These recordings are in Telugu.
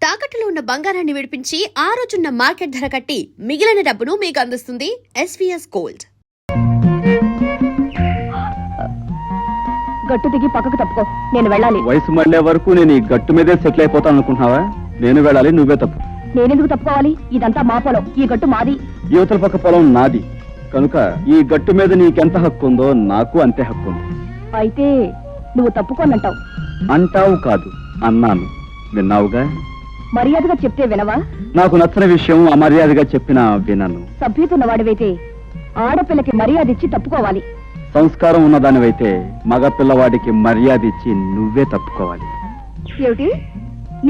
తాకట్టులో ఉన్న బంగారాన్ని విడిపించి ఆ రోజున్న మార్కెట్ ధర కట్టి మిగిలిన డబ్బును మీకు అందిస్తుంది ఎస్వీఎస్ గోల్డ్. గట్టు దిగి పక్కకు తప్పుకో, నేను వెళ్ళాలి. వయసు మళ్ళే వరకు నేను ఈ గట్టు మీదే సెటిల్ అయిపోతాను అనుకుంటున్నావా? నేను వెళ్ళాలి, నువ్వే తప్పు. నేనెందుకు తప్పుకోవాలి? ఇదంతా మా పొలం, ఈ గట్టు మాది. యువతల పక్క పొలం నాది కనుక ఈ గట్టు మీద నీకెంత హక్కు ఉందో నాకు అంతే హక్కు ఉంది. అయితే నువ్వు తప్పుకోనంటావు? అంటావు కాదు, అన్నాను. విన్నావుగా? మర్యాదగా చెప్తే వినవా? నాకు నచ్చని విషయం అమర్యాదగా చెప్పినా వినను. సభ్యతున్న వాడివైతే ఆడపిల్లకి మర్యాద ఇచ్చి తప్పుకోవాలి. సంస్కారం ఉన్నదానివైతే మగ పిల్లవాడికి మర్యాద ఇచ్చి నువ్వే తప్పుకోవాలి. ఏమిటి,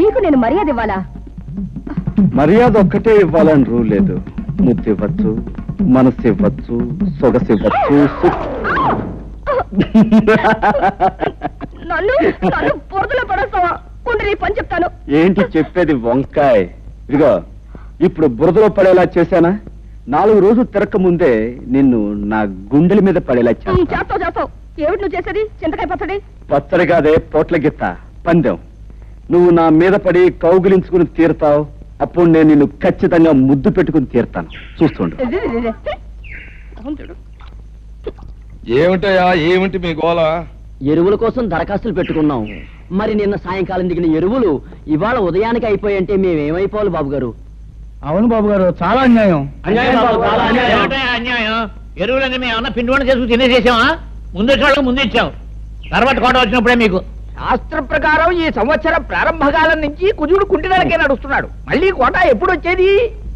నీకు నేను మర్యాద ఇవ్వాలా? మర్యాద ఒక్కటే ఇవ్వాలని రూల్ లేదు. ముద్దు ఇవ్వచ్చు, మనసు ఇవ్వచ్చు, సొగసు ఇవ్వచ్చు. నన్ను పొరదలో పడేస్తావా? కుండలి పని చెప్తాను. ఏంటి చెప్పేది వంకాయ్? ఇదిగో, ఇప్పుడు బురదలో పడేలా చేశానా? 4 రోజులు తిరక్క ముందే నిన్ను నా గుండెల మీద పడేలా చేస్తావు. ఏమిటి నువ్వు చేసేది? చింతకాయ పచ్చడి? పచ్చడి కాదే, పోట్ల గిత్త పందెం. నువ్వు నా మీద పడి కౌగిలించుకుని తీరుతావు, అప్పుడు నేను నిన్ను ఖచ్చితంగా ముద్దు పెట్టుకుని తీరుతాను. చూస్తుండు. ఏమిటయా, ఏమిటి మీ గోల? ఎరువుల కోసం దరఖాస్తులు పెట్టుకున్నాం. మరి నిన్న సాయంకాలం దిగిన ఎరువులు ఇవాళ ఉదయానికి అయిపోయంటే మేమేమైపోవాలి బాబు గారు? అవును బాబు గారు, చాలా అన్యాయం. అన్యాయం. ఎరువులన్నీ మేము ఏమన్నా పిండి వంట చేసుకుని తినేసేసామా? ముందు ఇచ్చాం, తర్వాత కోట వచ్చినప్పుడే మీకు. శాస్త్ర ప్రకారం ఈ సంవత్సరం ప్రారంభకాలం నుంచి కుజుడు కుంటినలకే నడుస్తున్నాడు. మళ్ళీ కోట ఎప్పుడు వచ్చేది?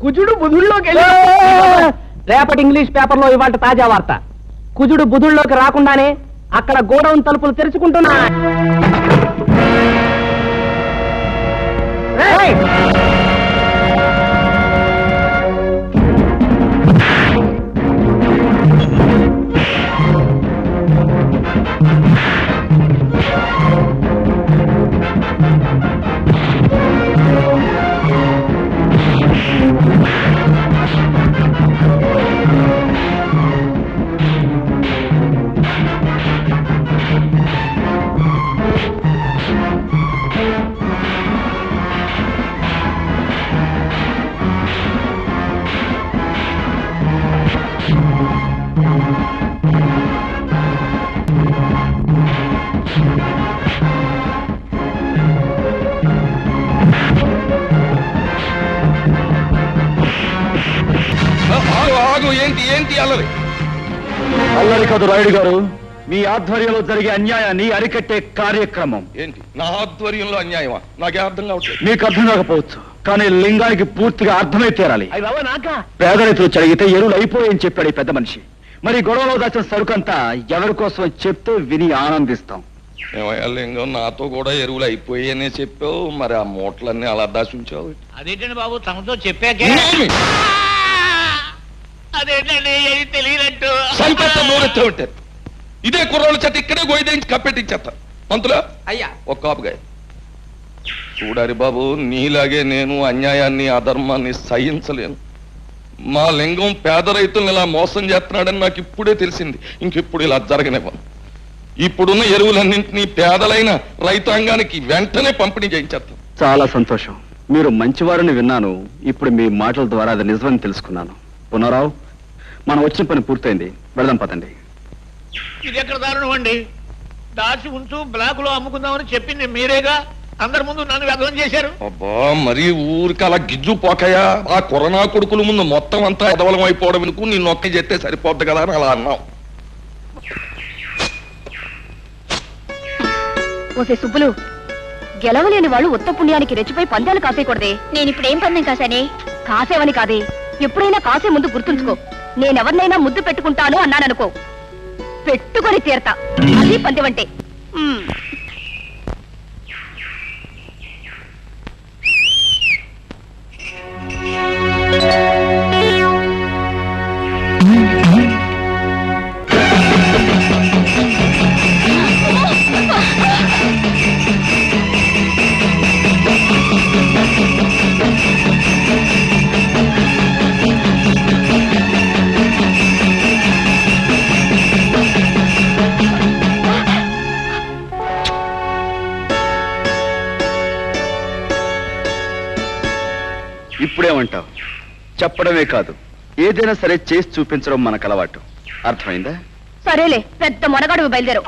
కుజుడు బుధుల్లోకి రేపటి ఇంగ్లీష్ పేపర్ లో ఇవాళ తాజా వార్త. కుజుడు బుధుల్లోకి రాకుండానే అక్కడ గోడౌన్ తలుపులు తెరుచుకుంటున్నా. ఏంటి అల్లరి? అల్లరి కాదు రాయుడు గారు, మీ ఆధ్వర్యంలో జరిగే అన్యాయాన్ని అరికట్టే కార్యక్రమం. ఏంటి నా ఆధ్వర్యంలో అన్యాయమా? నాకే అర్థం కావట్లేదు. మీకు అర్థం కాకపోవచ్చు, కానీ లింగానికి పూర్తిగా అర్థమై తీరాలి. పేద రైతులు చడిగితే ఎరువులు అయిపోయాయని చెప్పాడు ఈ పెద్ద మనిషి. మరి గొడవలో దాచిన సరుకంతా ఎవరి కోసం చెప్తే విని ఆనందిస్తాం. ఏమయ్యా లింగం, నాతో కూడా ఎరువులు అయిపోయాయనే చెప్పావు, మరి ఆ మూటలన్నీ అలా దాచుంచావు. అదేంటండి బాబు, తమతో చెప్పాకే. అదేంటండి తెలియనట్టు నూనెత్తే ఉంటారు. ఇదే కుర్రోళ్ళ చెట్టు ఇక్కడే గోయిదేంచి కప్పెట్టించేస్తారు. పంతులా అయ్యా ఒక కాపుగా చూడారి బాబు, నీలాగే నేను అన్యాయాన్ని అధర్మాన్ని సహించలేను. మా లింగం పేద రైతులను ఇలా మోసం చేస్తున్నాడని నాకు ఇప్పుడే తెలిసింది. ఇంకెప్పుడు ఇలా జరగనివ్వను. ఇప్పుడున్న ఎరువులన్నింటినీ పేదలైన రైతాంగానికి వెంటనే పంపిణీ చేయించేస్తాం. చాలా సంతోషం. మీరు మంచివారని విన్నాను. ఇప్పుడు మీ మాటల ద్వారా అది నిజమని తెలుసుకున్నాను. పునరావు, మనం వచ్చిన పని పూర్తయింది, వెళదాం పదండి. ఇది ఎక్కడ దారుణం అండి? దాచి ఉంచు, బ్లాక్ లో అమ్ముకుందామని చెప్పింది మీరేగా. అందరి ముందు నన్ను వ్యర్థం చేశారు. అబ్బా, మరి ఊరికి అలా గిజ్జు పోకయా? ఆ కరోనా కొడుకుల ముందు మొత్తం అంతా ఎదవలం అయిపోవడం ఎందుకు? నిన్ను ఒక్క చెప్తే సరిపోద్ది కదా అని అలా అన్నావు. ఓసే సుబ్బులు, గెలవలేని వాళ్ళు ఉత్త పుణ్యానికి రెచ్చిపోయి పందాలు కాసేయకూడదే. నేను ఇప్పుడు ఏం పందెం కాసానే? కాసేవని కాదే, ఎప్పుడైనా కాసే ముందు గుర్తుంచుకో. నేనెవరినైనా ముద్దు పెట్టుకుంటాను అన్నాననుకో, పెట్టుకొని తీరతా. అది పందెమంటే. ఇప్పుడేమంటావు? చెప్పడమే కాదు, ఏదైనా సరే చేసి చూపించడం మనకు అలవాటు. అర్థమైందా? సరేలే, పెద్ద మొనగాడు బయలుదేరు.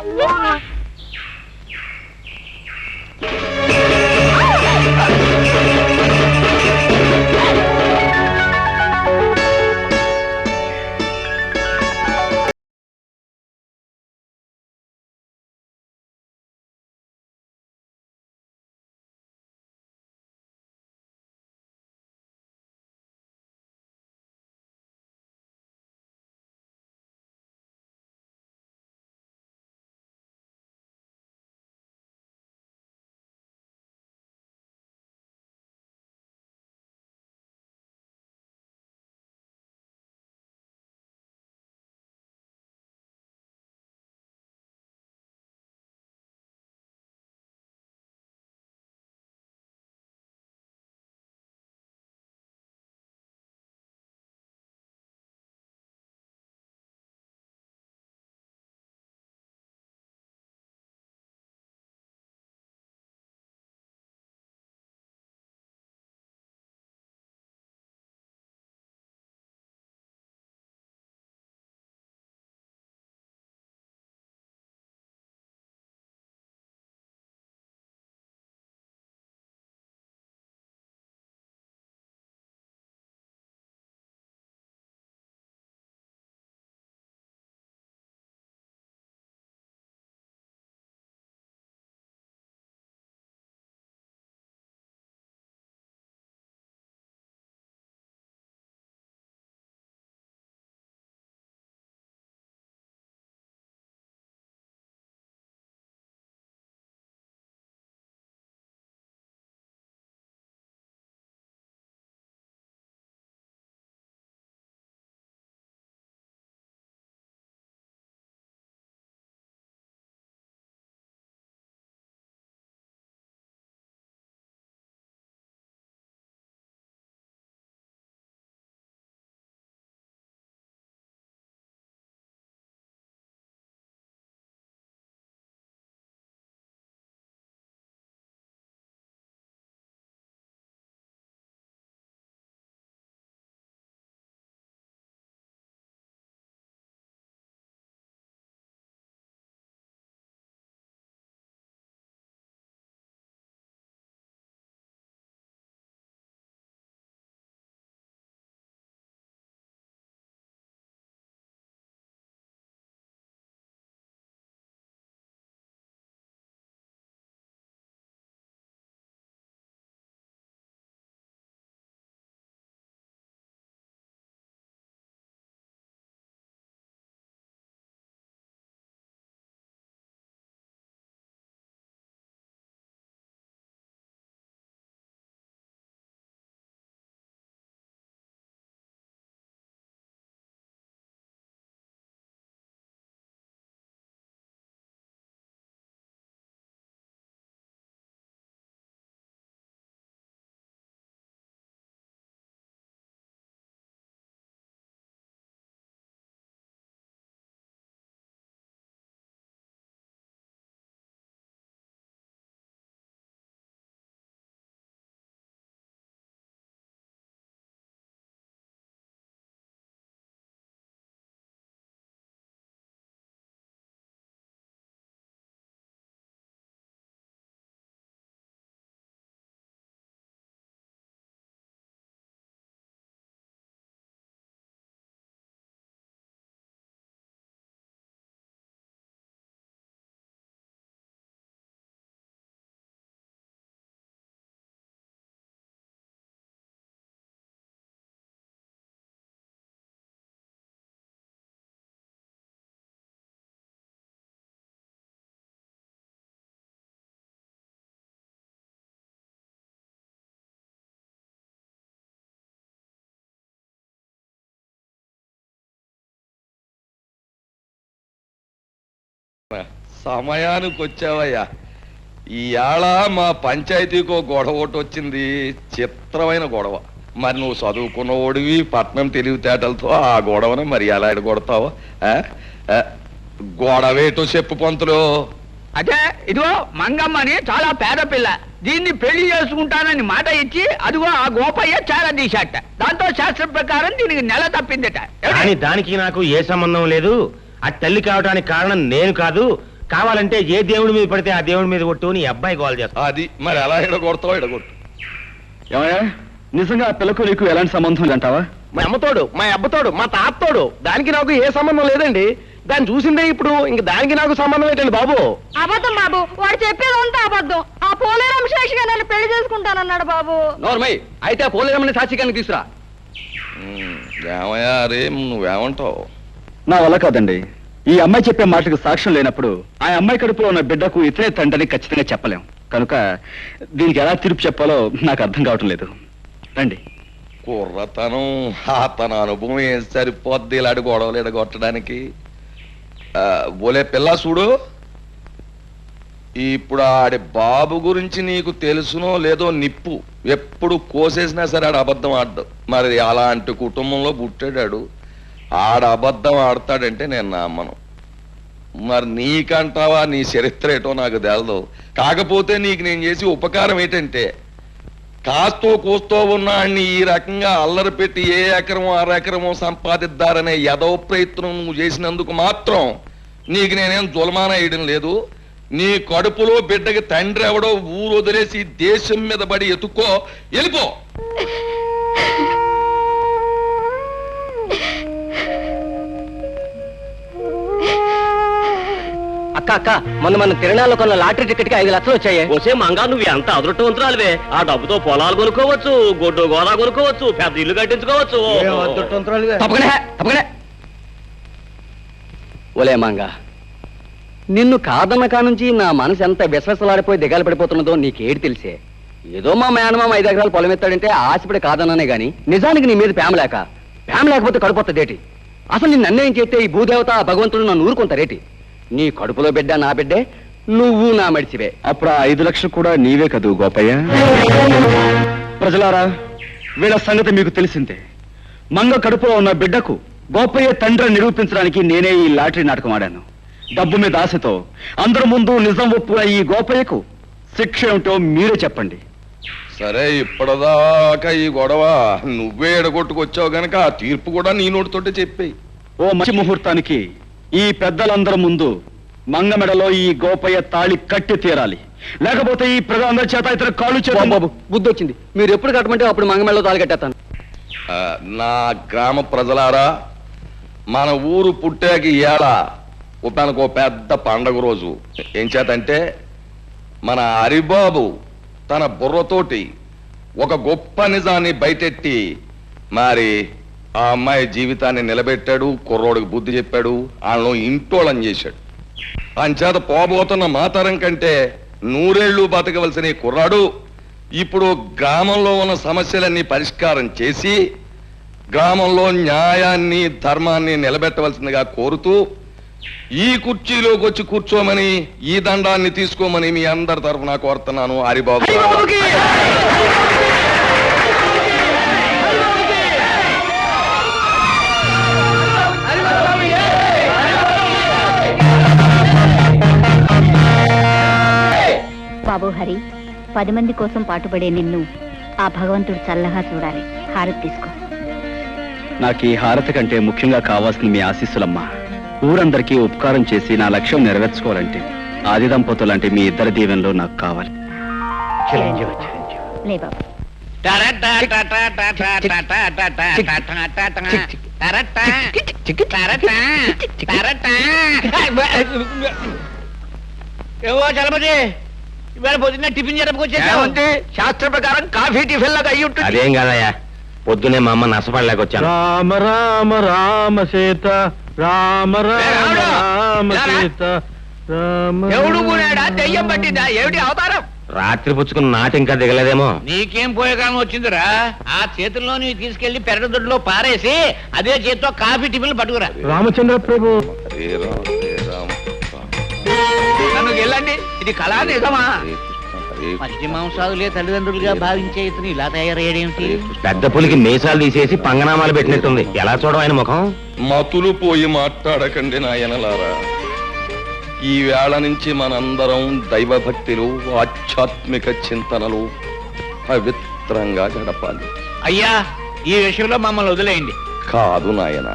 సమయానికి వచ్చావయ్యా. ఈయాళ మా పంచాయతీకో గొడవ ఒకటి వచ్చింది, చిత్రమైన గొడవ. మరి నువ్వు చదువుకున్న ఓడివి, పట్నం తెలివితేటలతో ఆ గొడవని మరి ఎలా ఎడగొడతావు? గొడవేటో చెప్పు పంతులు. అదే ఇదిగో మంగమ్మని చాలా పేద పిల్ల, దీన్ని పెళ్లి చేసుకుంటానని మాట ఇచ్చి అదిగో ఆ గోపయ్య చాలా తీశాట. దాంతో శాస్త్రం ప్రకారం దీనికి నెల తప్పిందట. కానీ దానికి నాకు ఏ సంబంధం లేదు. ఆ తల్లి కావడానికి కారణం నేను కాదు. కావాలంటే ఏ దేవుడి మీద పడితే ఆ దేవుడి మీద కొట్టు నీ అబ్బాయి గోల్ చేస్తా. అది మరి ఎలా ఎడగొడతావు ఎడగొట్టు. ఏమయ్యా నిజంగా ఆ పిల్లకు నీకు ఎలాంటి సంబంధం అంటావా? మా అమ్మతోడు, మా అబ్బతోడు, మా తాతోడు. దానికి నాకు ఏ సంబంధం లేదండి. దాన్ని చూసిందే ఇప్పుడు. ఇంక దానికి నాకు సంబంధం ఏంటండి బాబు? అబద్ధం బాబు, వాడు చెప్పేదంతా అబద్ధం. ఆ పోలేరం శేషిగా నన్ను పెళ్లి చేసుకుంటానన్నాడు బాబు. నోర్మై అయితే పోలేరమ్మని సాక్షిగానికి తీసురా. ఏమయ్యా అరే నువ్వేమంటావు? నా వల్ల కాదండి. ఈ అమ్మాయి చెప్పే మాటకు సాక్ష్యం లేనప్పుడు ఆ అమ్మాయి కడుపులో ఉన్న బిడ్డకు ఇతరే తండ్రిని ఖచ్చితంగా చెప్పలేం. కనుక దీనికి ఎలా తీర్పు చెప్పాలో నాకు అర్థం కావటం లేదు. రండి. కుర్రతనం తన అనుభవం ఏం సరిపోద్ది ఇలాంటి గొడవలు ఎడగొట్టడానికి. బోలే పిల్ల చూడు, ఇప్పుడు ఆడి బాబు గురించి నీకు తెలుసునో లేదో నిప్పు ఎప్పుడు కోసేసినా సరే ఆడ అబద్ధం ఆడ్డు. మరి అలాంటి కుటుంబంలో పుట్టాడాడు. ఆడ అబద్ధం ఆడతాడంటే నేను నమ్మను. మరి నీకంటావా నీ చరిత్ర ఏటో నాకు తెలదు. కాకపోతే నీకు నేను చేసి ఉపకారం ఏంటంటే కాస్తో కూస్తో ఉన్నాన్ని ఈ రకంగా అల్లరి పెట్టి ఏ ఎకరమో అరెకరమో సంపాదిద్దారనే యదవ ప్రయత్నం నువ్వు చేసినందుకు మాత్రం నీకు నేనేం జులమాన వేయడం లేదు. నీ కడుపులో బిడ్డకి తండ్రి ఎవడో ఊరు వదిలేసి దేశం మీద పడి ఎత్తుకో, వెళ్ళిపో. అక్క అక్క మన తిరణాల్లో కొన్న లాటరీ టికెట్ కి 5 లక్షలు వచ్చాయి. వచ్చే మంగా నువ్వు ఎంత అదృష్టవంతురాలివే. ఆ డబ్బుతో పొలాలు కొనుక్కోవచ్చు, గొడ్డు గోదా కొనుక్కోవచ్చు, పెద్ద ఇల్లు కట్టించుకోవచ్చు. తప్పకనే ఒలే మంగా, నిన్ను కాదన్న కానుంచి నా మనసు ఎంత విశ్వాసలాడిపోయి దిగాలు పడిపోతున్నదో నీకేటి తెలిసే. ఏదో మా మేనమామ 5 ఎకరాలు పొలం ఎత్తాడంటే ఆశపడి కాదన్నానే గాని నిజానికి నీ మీద ప్రేమ లేకపోతే కడుపుతదేటి. అసలు నిన్ను అన్యాయం చేస్తే ఈ భూదేవత భగవంతుడు నన్ను ఊరుకుంటారేటి. నీ కడుపులో బిడ్డ నా బిడ్డే, నువ్వు నా మడిచివే. అప్పుడు ఆ 5 లక్షలు కూడా నీవే కదూ గోపయ్య. ప్రజలారా, వీళ్ళ సంగతి మీకు తెలిసిందే. మంగ కడుపులో ఉన్న బిడ్డకు గోపయ్య తండ్రిని నిరూపించడానికి నేనే ఈ లాటరీ నాటకం ఆడాను. డబ్బు మీద ఆశతో అందరి ముందు నిజం ఒప్పుకున్న ఈ గోపయ్యకు శిక్ష ఏమిటో మీరే చెప్పండి. సరే, ఇప్పటిదాకా ఈ గొడవ నువ్వే ఎడగొట్టుకొచ్చావు గనక ఆ తీర్పు కూడా నీ నోటితోటే చెప్పేయి. ఓ మంచి ముహూర్తానికి ఈ పెద్దలందరి ముందు మంగ మెడలో ఈ గోపయ్య తాళి కట్టి తీరాలి. లేకపోతే ఈ ప్రజలందరి చేత ఇతర కాళ్ళు చేత. బాబు బుద్ధి వచ్చింది. మీరు ఎప్పుడు కట్టమంటే అప్పుడు మంగమెళ్ళలో తాళి కట్టేస్తాను. నా గ్రామ ప్రజలారా, మన ఊరు పుట్టాక ఏళ మనకు పెద్ద పండగ రోజు. ఏం చేతంటే మన హరిబాబు తన బుర్రతోటి ఒక గొప్ప నిజాన్ని బయటెట్టి మరి ఆ అమ్మాయి జీవితాన్ని నిలబెట్టాడు. కుర్రోడికి బుద్ధి చెప్పాడు. వాళ్ళను ఇంటోళం చేశాడు. అంచేత పోబోతున్న మాతరం కంటే 100 ఏళ్ళు బతకవలసిన ఈ కుర్రాడు ఇప్పుడు గ్రామంలో ఉన్న సమస్యలన్నీ పరిష్కారం చేసి గ్రామంలో న్యాయాన్ని ధర్మాన్ని నిలబెట్టవలసిందిగా కోరుతూ ఈ కుర్చీలోకి వచ్చి కూర్చోమని, ఈ దండాన్ని తీసుకోమని మీ అందరి తరఫున కోరుతున్నాను. హరిబాబు బాబు హరి, 10 మంది కోసం పాటుపడే నిన్ను ఆ భగవంతుడు చల్లగా చూడాలి. హారతి తీసుకో. నాకు ఈ హారతి కంటే ముఖ్యంగా కావాల్సిన మీ ఆశీస్సులమ్మా. ఊరందరికీ ఉపకారం చేసి నా లక్ష్యం నెరవేర్చుకోవాలంటే ఆది దంపతులంటే మీ ఇద్దరి దీవెనలో నాకు కావాలి. లే బాబు. ఏవో చలపతి, ఇవాళ పొద్దున్న టిఫిన్ చేయడానికి శాస్త్ర ప్రకారం కాఫీ టిఫిన్ లాగా అయ్యి ఉంటుంది. అదేం కాదయ్యా, పొద్దునే మా అమ్మ నష్టపడలేకొచ్చాను. రామ రామ రామ సీత, రామ రామ రామ సీత, ఎవడు కూడాడా దెయ్యం పట్టిందా ఏమిటి అవతారం? రాత్రి పుచ్చుకున్న నాటి ఇంకా దిగలేదేమో. నీకేం పోయే కాలం వచ్చిందిరా? ఆ చేతుల్లో నీ తీసుకెళ్లి పెరగదొడ్లో పారేసి అదే చేతితో కాఫీ టిఫిన్లు పట్టుకురా. రామచంద్ర ప్రభు, నన్ను వెళ్ళండి. ఇది కళా నిజమా? మధ్య మాంసాదులే తల్లిదండ్రులుగా భావించే ఇతను ఇలా తయారయ్యాడేమిటి? పెద్ద పులికి మీసాలు తీసేసి పంగనామాలు పెట్టినట్టుంది. ఎలా చూడడం ఆయన ముఖం? మతులు పోయి మాట్లాడకండి నాయనలారా. ఈ వేళ నుంచి మనందరం దైవభక్తిలో ఆధ్యాత్మిక చింతనలు పవిత్రంగా గడపాలి. అయ్యా, ఈ విషయంలో మమ్మల్ని వదిలేయండి. కాదు నాయన,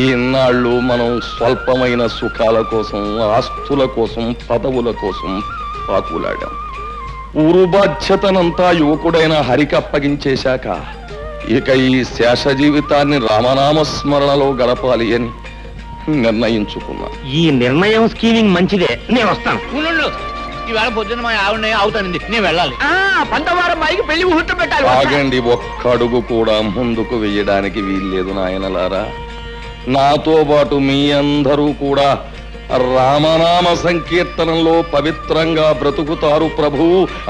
ఇన్నాళ్ళు మనం స్వల్పమైన సుఖాల కోసం, ఆస్తుల కోసం, పదవుల కోసం పాకులాడాం. ఊరు బాధ్యతనంతా యువకుడైన హరికి అప్పగించేశాక ఇక ఈ శేష జీవితాన్ని రామనామస్మరణలో గడపాలి అని నిర్ణయించుకున్నా. ఈ నిర్ణయం స్కీమింగ్ మంచిదే, నేను వస్తాను. ఉండు, ఈవేళ పొద్దున్న మా ఆవిడ అవుతానండి, నేను వెళ్ళాలి. పంతవారం అమ్మాయికి పెళ్లి ముహూర్తం పెట్టాలి. ఆగండి, ఒక్క అడుగు కూడా ముందుకు వెయ్యడానికి వీల్లేదు నాయనలారా. నాతో పాటు మీ అందరూ కూడా రామనామ సంకీర్తనంలో పవిత్రంగా బ్రతుకుతారు ప్రభు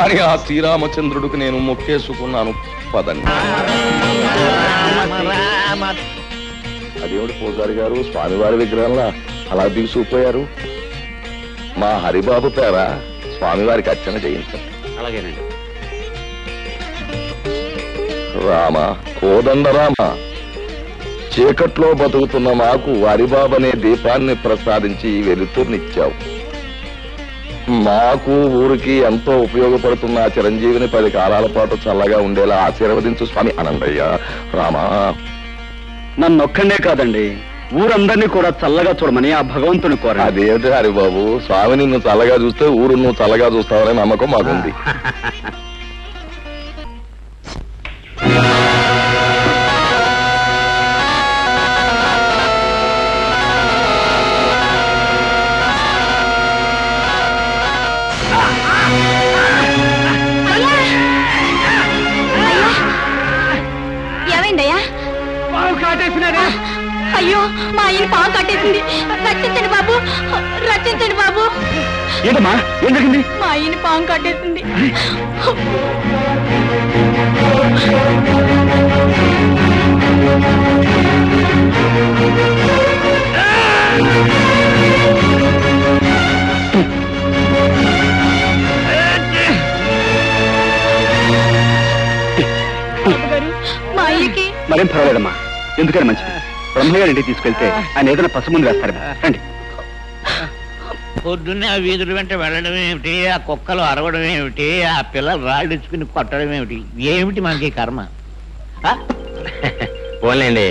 అని ఆ శ్రీరామచంద్రుడికి నేను మొక్కేసుకున్నాను. పదండి. అదేమిటి పూజారి గారు, స్వామివారి విగ్రహంలా అలా దిగుసుకుపోయారు? మా హరిబాబు పేర స్వామివారికి అర్చన చేయించండి. అలాగేనండి. రామ, కోదండ రామ, చీకట్లో బతుకుతున్న మాకు హరిబాబనే దీపాన్ని ప్రసాదించి వెలుతుర్నిచ్చావు. మాకు ఊరికి ఎంతో ఉపయోగపడుతున్న ఆ చిరంజీవిని 10 కాలాల పాటు చల్లగా ఉండేలా ఆశీర్వదించు స్వామి. అనందయ్య, రామా. నన్నొక్కడే కాదండి, ఊరందరినీ కూడా చల్లగా చూడమని ఆ భగవంతుని కోరా. అదేమిటి హరిబాబు, స్వామి నిన్ను చల్లగా చూస్తే ఊరు నువ్వు చల్లగా చూస్తావనే నమ్మకం మాకుంది. ఏమైందయ్యా? అయ్యో, మా ఆయన పాము కట్టేసింది. రక్షించండి బాబు, రక్షించండి బాబు. ఏంటమ్మా, ఏం జరిగింది? మా ఆయన పాము కట్టేసింది. మా అయ్యకి మరేం పర్వాలేదమ్మా, ఎందుకని మంచిది. బ్రహ్మగారి ఇంటికి తీసుకెళ్తే ఆయన ఏదైనా పసుముందు వేస్తారు. రండి. పొద్దున్నే ఆ వీధుల వెంట వెళ్ళడం ఏమిటి, ఆ కుక్కలు అరవడం ఏమిటి, ఆ పిల్లలు రాళ్ళిచ్చుకుని కొట్టడం ఏమిటి, ఏమిటి మనకి కర్మ? పోన్లేండి,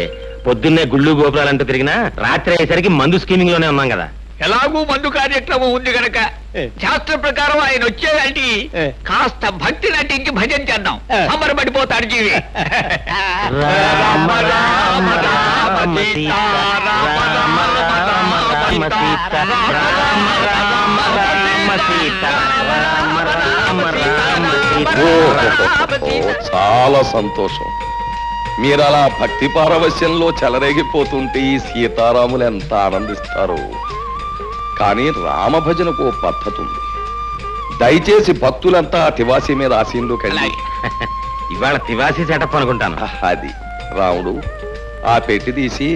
పొద్దున్నే గుళ్ళు గోపురాలంటూ తిరిగినా రాత్రి అయ్యేసరికి మందు స్కీమింగ్ లోనే ఉన్నాం కదా. ఎలాగూ మందు కార్యక్రమం ఉంది గనక శాస్త్ర ప్రకారం ఆయన వచ్చేదంటే కాస్త భక్తి నటించి భజన చేద్దాం. సంబరపడిపోతాడు జీవి. రామ రామ రామ సీతా, రామ రామ సీతా, రామ రామ రామ సీతా, రామ రామ రామ సీతా. చాలా సంతోషం. మీరు అలా భక్తి పారవశ్యంలో చెలరేగిపోతుంటే ఈ సీతారాములు ఎంత ఆనందిస్తారు. కానీ రామభజనకు ఓ పద్ధతి ఉంది. దయచేసి భక్తులంతా తివాసి మీద ఆశీనులు కలిగి ఇవాళ తివాసి సెటప్ అనుకుంటాను. అది రాముడు, ఆ పెట్టి తీసి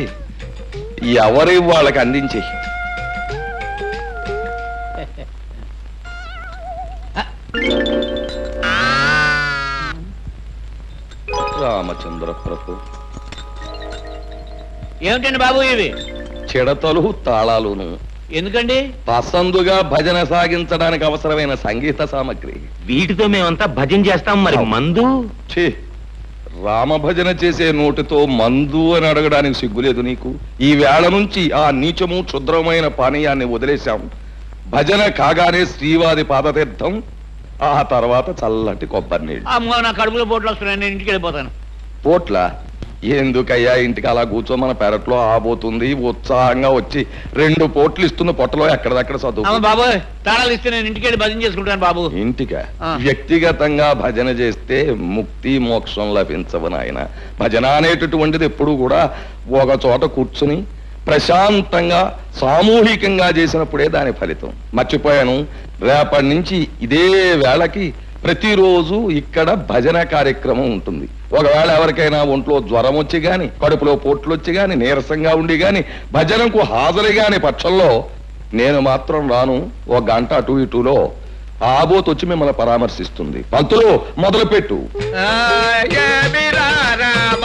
ఎవరి వాళ్ళకి అందించి. రామచంద్ర ప్రభు, ఏమిటండి బాబు ఇవి? చిడతలు తాళాలును. ఎందుకండి? పసందుగా భజన సాగించడానికి అవసరమైన సంగీత సామగ్రి. వీటితో మేమంతా భజన చేస్తాం. మరి మందు? ఛీ, రామభజన చేసే నోటితో మందు అని అడగడానికి సిగ్గులేదు నీకు? ఈ వేళ నుంచి ఆ నీచము క్షుద్రమైన పానీయాన్ని వదిలేశాం. భజన కాగానే శ్రీవారి పాదతీర్థం, ఆ తర్వాత చల్లటి కొబ్బరి నీళ్ళు. అమ్మో, నా కడుపులో పోట్లు వస్తున్నాయి, నేను ఇంటికి వెళ్ళిపోతాను. పోట్ల ఎందుకయ్యా, ఇంటికి అలా కూర్చో, మన పెరట్లో ఆబోతుంది. ఉత్సాహంగా వచ్చి 2 పోట్లు ఇస్తున్న పొట్టలో ఎక్కడదక్కడ చదువు. బాబు, తాళాలు ఇస్తే నేను ఇంటికి వెళ్ళి భజన చేసుకుంటాను బాబు. ఇంటికా? వ్యక్తిగతంగా భజన చేస్తే ముక్తి మోక్షం లభించవు నాయన. భజన అనేటటువంటిది ఎప్పుడు కూడా ఒక చోట కూర్చుని ప్రశాంతంగా సామూహికంగా చేసినప్పుడే దాని ఫలితం. మర్చిపోయాను, రేపటి నుంచి ఇదే వేళకి ప్రతిరోజు ఇక్కడ భజన కార్యక్రమం ఉంటుంది. ఒకవేళ ఎవరికైనా ఒంట్లో జ్వరం వచ్చి గాని, కడుపులో పోట్లు వచ్చి గాని, నీరసంగా ఉండి గాని, భజనకు హాజరు గాని పక్షంలో నేను మాత్రం రాను. 1 గంట అటు ఇటులో ఆబోత్ వచ్చి మిమ్మల్ని పరామర్శిస్తుంది. పంతులు, మొదలు పెట్టు. రామ